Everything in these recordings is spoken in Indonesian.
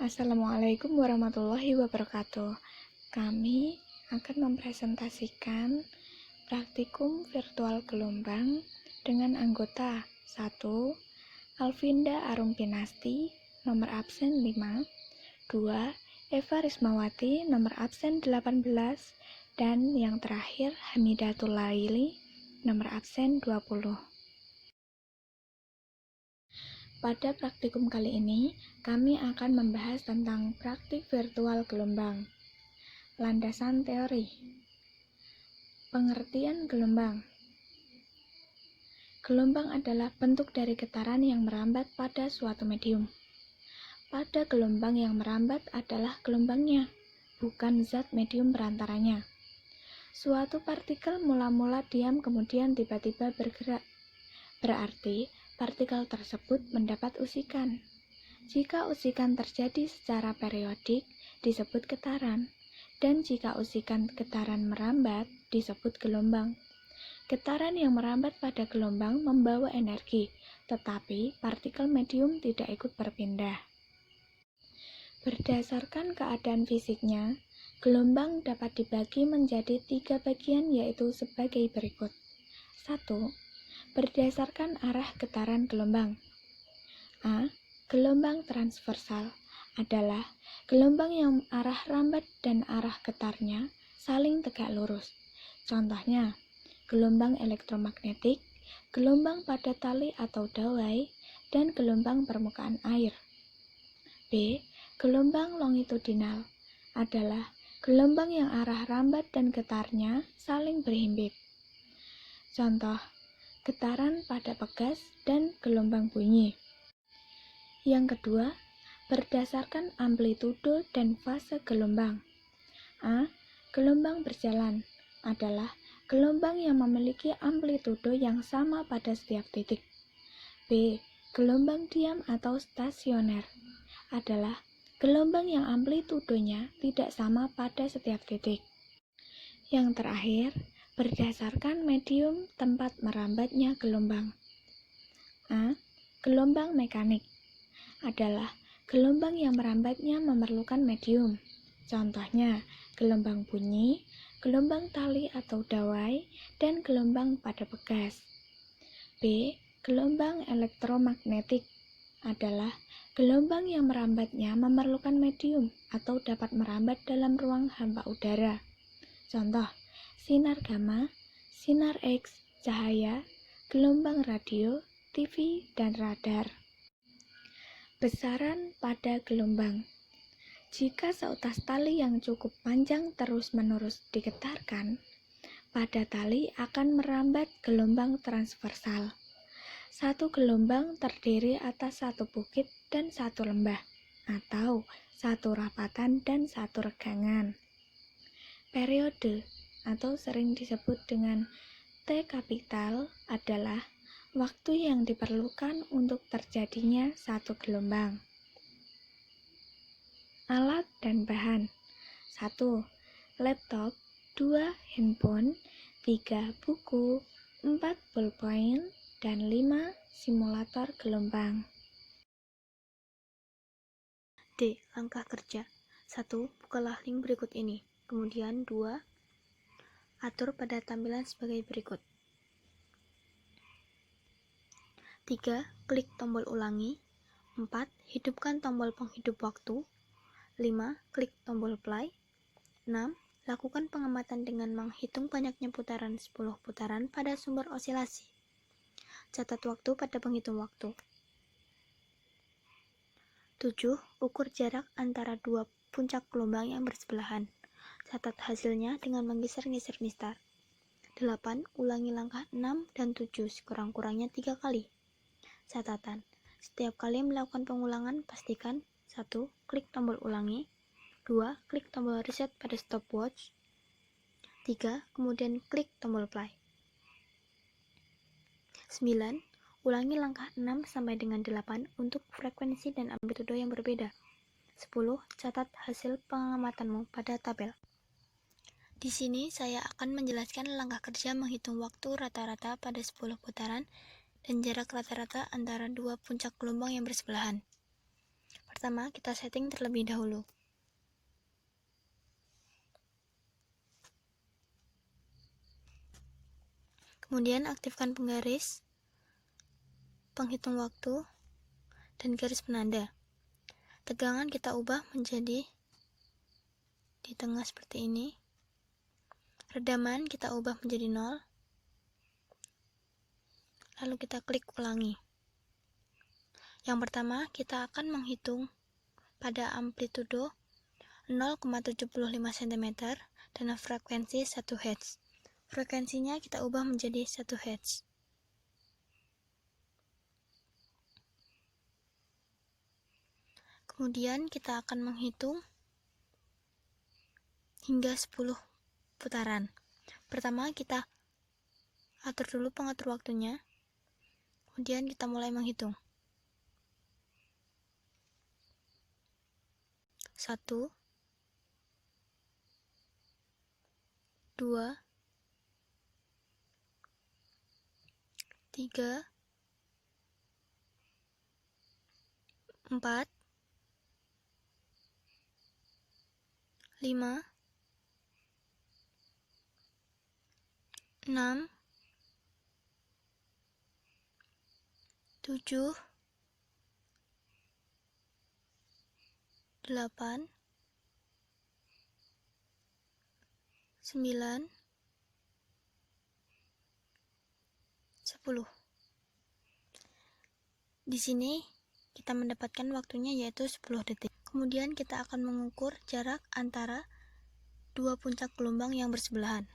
Assalamualaikum warahmatullahi wabarakatuh. Kami akan mempresentasikan praktikum virtual gelombang dengan anggota 1. Alvinda Arumpinasti, nomor absen 5. 2. Eva Rismawati, nomor absen 18. Dan yang terakhir Hamidatul Laili, nomor absen 20. Pada praktikum kali ini, kami akan membahas tentang praktik virtual gelombang. Landasan teori. Pengertian gelombang. Gelombang adalah bentuk dari getaran yang merambat pada suatu medium. Pada gelombang yang merambat adalah gelombangnya, bukan zat medium perantaranya. Suatu partikel mula-mula diam kemudian tiba-tiba bergerak. Berarti partikel tersebut mendapat usikan. Jika usikan terjadi secara periodik, disebut getaran, dan jika usikan getaran merambat, disebut gelombang. Getaran yang merambat pada gelombang membawa energi, tetapi partikel medium tidak ikut berpindah. Berdasarkan keadaan fisiknya, gelombang dapat dibagi menjadi 3 bagian, yaitu sebagai berikut. 1. Berdasarkan arah getaran gelombang. A. Gelombang transversal adalah gelombang yang arah rambat dan arah getarnya saling tegak lurus. Contohnya, gelombang elektromagnetik, gelombang pada tali atau dawai, dan gelombang permukaan air. B. Gelombang longitudinal adalah gelombang yang arah rambat dan getarnya saling berhimpit. Contoh, getaran pada pegas dan gelombang bunyi. Yang kedua, berdasarkan amplitudo dan fase gelombang. A. Gelombang berjalan adalah gelombang yang memiliki amplitudo yang sama pada setiap titik. B. Gelombang diam atau stasioner adalah gelombang yang amplitudonya tidak sama pada setiap titik. Yang terakhir, berdasarkan medium tempat merambatnya gelombang. A. Gelombang mekanik adalah gelombang yang merambatnya memerlukan medium. Contohnya, gelombang bunyi, gelombang tali atau dawai, dan gelombang pada pegas. B. Gelombang elektromagnetik adalah gelombang yang merambatnya memerlukan medium atau dapat merambat dalam ruang hampa udara. Contoh, sinar gamma, sinar X, cahaya, gelombang radio, TV, dan radar. Besaran pada gelombang. Jika seutas tali yang cukup panjang terus-menerus digetarkan, pada tali akan merambat gelombang transversal. Satu gelombang terdiri atas satu bukit dan satu lembah, atau satu rapatan dan satu regangan. Periode, atau sering disebut dengan T kapital, adalah waktu yang diperlukan untuk terjadinya satu gelombang. Alat dan bahan. 1. Laptop. 2. Handphone. 3. Buku. 4. Pulpen. Dan 5. Simulator gelombang. D. Langkah kerja. 1. Bukalah link berikut ini. Kemudian 2. Atur pada tampilan sebagai berikut. 3. Klik tombol ulangi. 4. Hidupkan tombol penghidup waktu. 5. Klik tombol play. 6. Lakukan pengamatan dengan menghitung banyaknya putaran 10 putaran pada sumber osilasi. Catat waktu pada penghitung waktu. 7. Ukur jarak antara dua puncak gelombang yang bersebelahan. Catat hasilnya dengan menggeser-geser mistar. 8. Ulangi langkah 6 dan 7 sekurang-kurangnya 3 kali. Catatan. Setiap kali melakukan pengulangan, pastikan 1. Klik tombol ulangi. 2. Klik tombol reset pada stopwatch. 3. Kemudian klik tombol play. 9. Ulangi langkah 6 sampai dengan 8 untuk frekuensi dan amplitudo yang berbeda. 10. Catat hasil pengamatanmu pada tabel. Di sini saya akan menjelaskan langkah kerja menghitung waktu rata-rata pada 10 putaran dan jarak rata-rata antara dua puncak gelombang yang bersebelahan. pertama kita setting terlebih dahulu. Kemudian aktifkan penggaris, penghitung waktu, dan garis penanda. Tegangan kita ubah menjadi di tengah seperti ini. Redaman kita ubah menjadi 0. Lalu kita klik ulangi. Yang pertama, kita akan menghitung pada amplitudo 0,75 cm dan frekuensi 1 Hz. Frekuensinya kita ubah menjadi 1 Hz. Kemudian kita akan menghitung hingga 10 putaran. Pertama kita atur dulu pengatur waktunya. Kemudian kita mulai menghitung. 1, 2, 3, 4, 5, 6, 7, 8, 9, 10. Di sini kita mendapatkan waktunya yaitu 10 detik. Kemudian kita akan mengukur jarak antara dua puncak gelombang yang bersebelahan.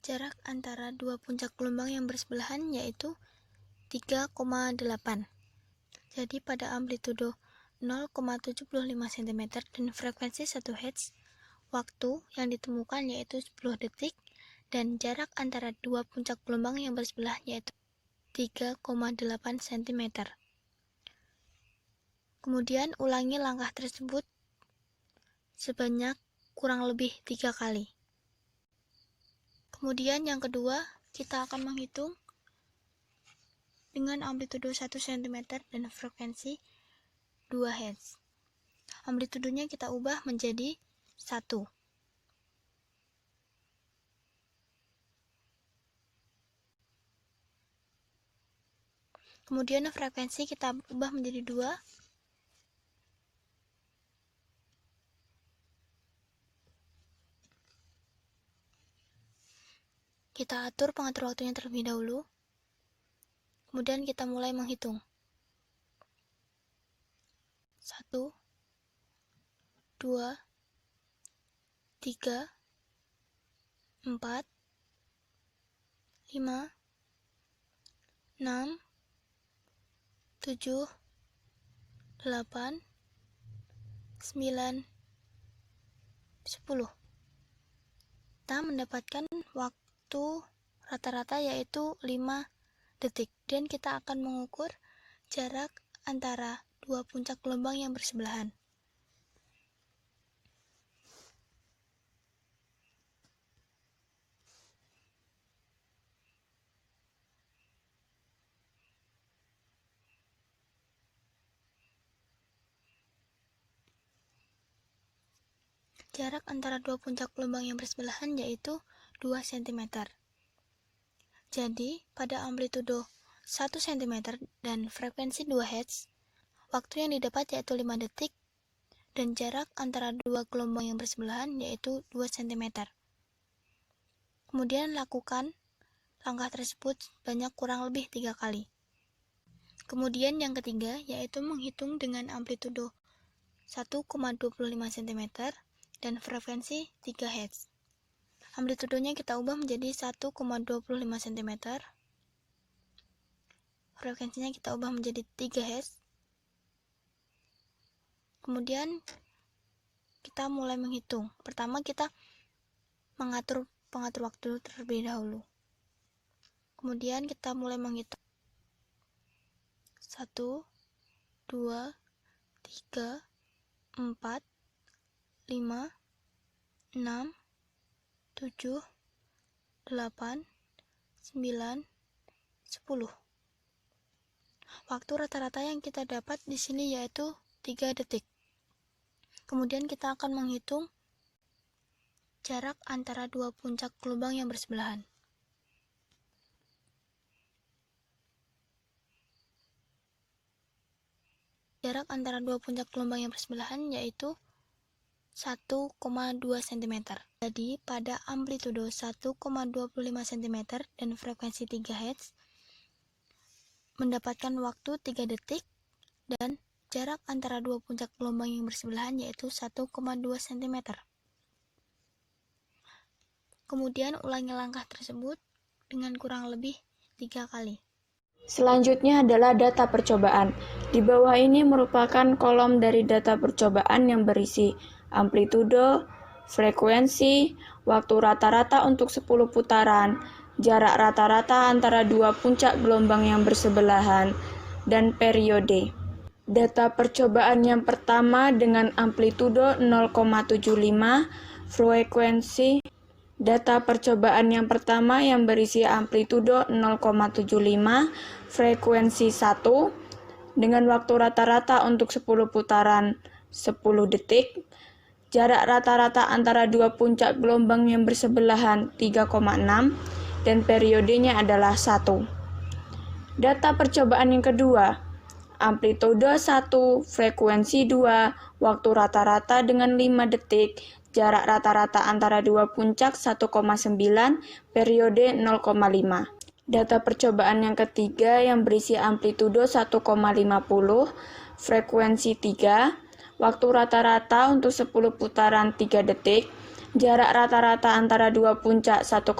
Jarak antara dua puncak gelombang yang bersebelahan yaitu 3,8. Jadi pada amplitudo 0,75 cm dan frekuensi 1 Hz, waktu yang ditemukan yaitu 10 detik dan jarak antara dua puncak gelombang yang bersebelahan yaitu 3,8 cm. Kemudian ulangi langkah tersebut sebanyak kurang lebih 3 kali. Kemudian yang kedua, kita akan menghitung dengan amplitudo 1 cm dan frekuensi 2 Hz. Amplitudonya kita ubah menjadi 1. Kemudian frekuensi kita ubah menjadi 2. Kita atur pengatur waktunya terlebih dahulu. Kemudian kita mulai menghitung. 1, 2, 3, 4, 5, 6, 7, 8, 9, 10. Kita mendapatkan waktu rata-rata yaitu 5 detik dan kita akan mengukur jarak antara dua puncak gelombang yang bersebelahan. Jarak antara dua puncak gelombang yang bersebelahan yaitu 2 cm. Jadi, pada amplitudo 1 cm dan frekuensi 2 Hz, waktu yang didapat yaitu 5 detik dan jarak antara dua gelombang yang bersebelahan yaitu 2 cm. Kemudian lakukan langkah tersebut sebanyak kurang lebih 3 kali. Kemudian yang ketiga yaitu menghitung dengan amplitudo 1,25 cm dan frekuensi 3 Hz. Amplitudonya kita ubah menjadi 1,25 cm. Frekuensinya kita ubah menjadi 3 Hz. Kemudian kita mulai menghitung. Pertama kita mengatur pengatur waktu terlebih dahulu. Kemudian kita mulai menghitung. 1, 2, 3, 4, 5, 6, 7, 8, 9, 10. Waktu rata-rata yang kita dapat di sini yaitu 3 detik. Kemudian kita akan menghitung jarak antara dua puncak gelombang yang bersebelahan. Jarak antara dua puncak gelombang yang bersebelahan yaitu 1,2 cm. Jadi, pada amplitudo 1,25 cm dan frekuensi 3 Hz, mendapatkan waktu 3 detik dan jarak antara dua puncak gelombang yang bersebelahan yaitu 1,2 cm. Kemudian ulangi langkah tersebut dengan kurang lebih 3 kali. Selanjutnya adalah data percobaan. Di bawah ini merupakan kolom dari data percobaan yang berisi amplitudo, frekuensi, waktu rata-rata untuk 10 putaran, jarak rata-rata antara dua puncak gelombang yang bersebelahan, dan periode. Data percobaan yang pertama dengan amplitudo 0,75, frekuensi. Data percobaan yang pertama yang berisi amplitudo 0,75, frekuensi 1, dengan waktu rata-rata untuk 10 putaran 10 detik, jarak rata-rata antara dua puncak gelombang yang bersebelahan 3,6, dan periodenya adalah 1. Data percobaan yang kedua, amplitudo 1, frekuensi 2, waktu rata-rata dengan 5 detik, jarak rata-rata antara dua puncak 1,9, periode 0,5. Data percobaan yang ketiga yang berisi amplitudo 1,50, frekuensi 3, waktu rata-rata untuk 10 putaran 3 detik, jarak rata-rata antara dua puncak 1,2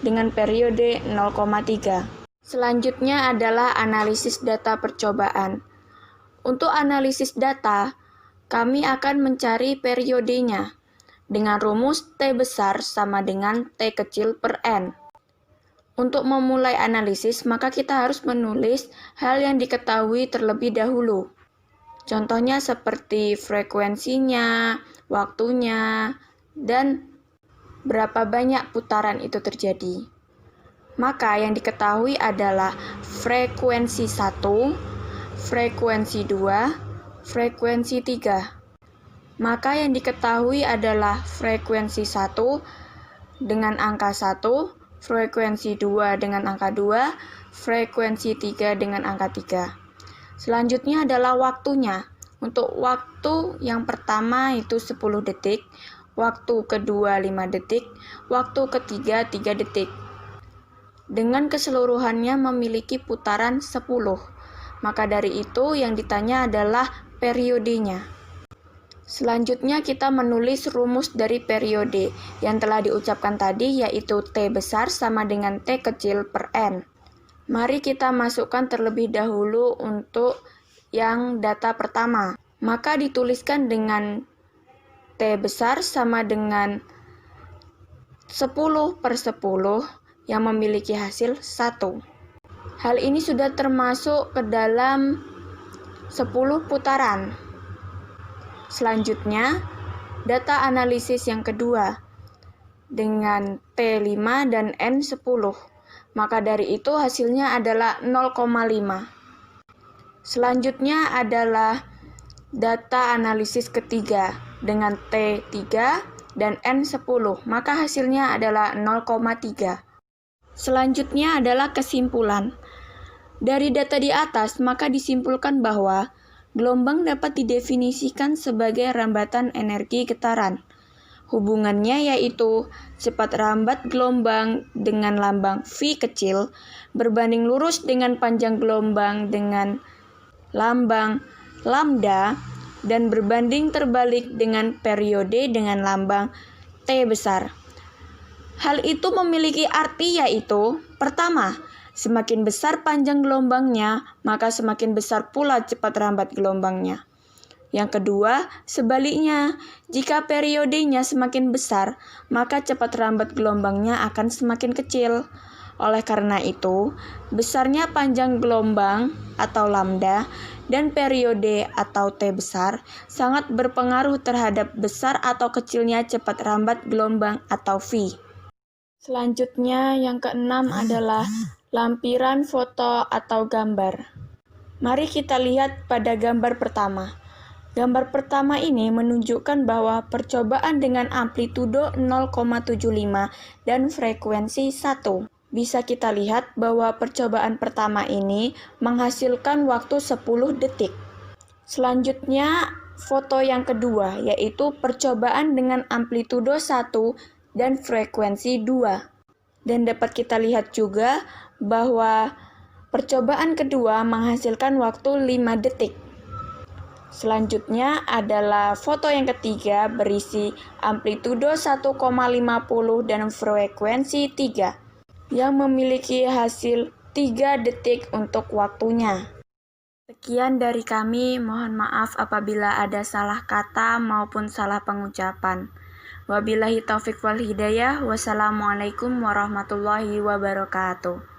dengan periode 0,3. Selanjutnya adalah analisis data percobaan. Untuk analisis data, kami akan mencari periodenya dengan rumus T besar sama dengan T kecil per N. Untuk memulai analisis, maka kita harus menulis hal yang diketahui terlebih dahulu. Contohnya seperti frekuensinya, waktunya, dan berapa banyak putaran itu terjadi. Maka yang diketahui adalah frekuensi 1, frekuensi 2, frekuensi 3. Maka yang diketahui adalah frekuensi 1 dengan angka 1, frekuensi 2 dengan angka 2, frekuensi 3 dengan angka 3. Selanjutnya adalah waktunya. Untuk waktu yang pertama itu 10 detik, waktu kedua 5 detik, waktu ketiga 3 detik. Dengan keseluruhannya memiliki putaran 10. Maka dari itu yang ditanya adalah periodenya. Selanjutnya kita menulis rumus dari periode yang telah diucapkan tadi, yaitu T besar sama dengan T kecil per N. Mari kita masukkan terlebih dahulu untuk yang data pertama. Maka dituliskan dengan T besar sama dengan 10 per 10 yang memiliki hasil 1. Hal ini sudah termasuk ke dalam 10 putaran. Selanjutnya, data analisis yang kedua dengan T5 dan N10. Maka dari itu hasilnya adalah 0,5. Selanjutnya adalah data analisis ketiga dengan T3 dan N10. Maka hasilnya adalah 0,3. Selanjutnya adalah kesimpulan. Dari data di atas, maka disimpulkan bahwa gelombang dapat didefinisikan sebagai rambatan energi getaran. Hubungannya yaitu cepat rambat gelombang dengan lambang V kecil berbanding lurus dengan panjang gelombang dengan lambang lambda dan berbanding terbalik dengan periode dengan lambang T besar. Hal itu memiliki arti yaitu, pertama, semakin besar panjang gelombangnya, maka semakin besar pula cepat rambat gelombangnya. Yang kedua, sebaliknya, jika periodenya semakin besar, maka cepat rambat gelombangnya akan semakin kecil. Oleh karena itu, besarnya panjang gelombang atau lambda dan periode atau T besar sangat berpengaruh terhadap besar atau kecilnya cepat rambat gelombang atau V. Selanjutnya, yang keenam adalah lampiran foto atau gambar. Mari kita lihat pada gambar pertama. Gambar pertama ini menunjukkan bahwa percobaan dengan amplitudo 0,75 dan frekuensi 1. Bisa kita lihat bahwa percobaan pertama ini menghasilkan waktu 10 detik. Selanjutnya, foto yang kedua, yaitu percobaan dengan amplitudo 1 dan frekuensi 2. Dan dapat kita lihat juga bahwa percobaan kedua menghasilkan waktu 5 detik. Selanjutnya adalah foto yang ketiga berisi amplitudo 1,50 dan frekuensi 3 yang memiliki hasil 3 detik untuk waktunya. Sekian dari kami, mohon maaf apabila ada salah kata maupun salah pengucapan. Wabillahi taufiq wal hidayah. Wassalamualaikum warahmatullahi wabarakatuh.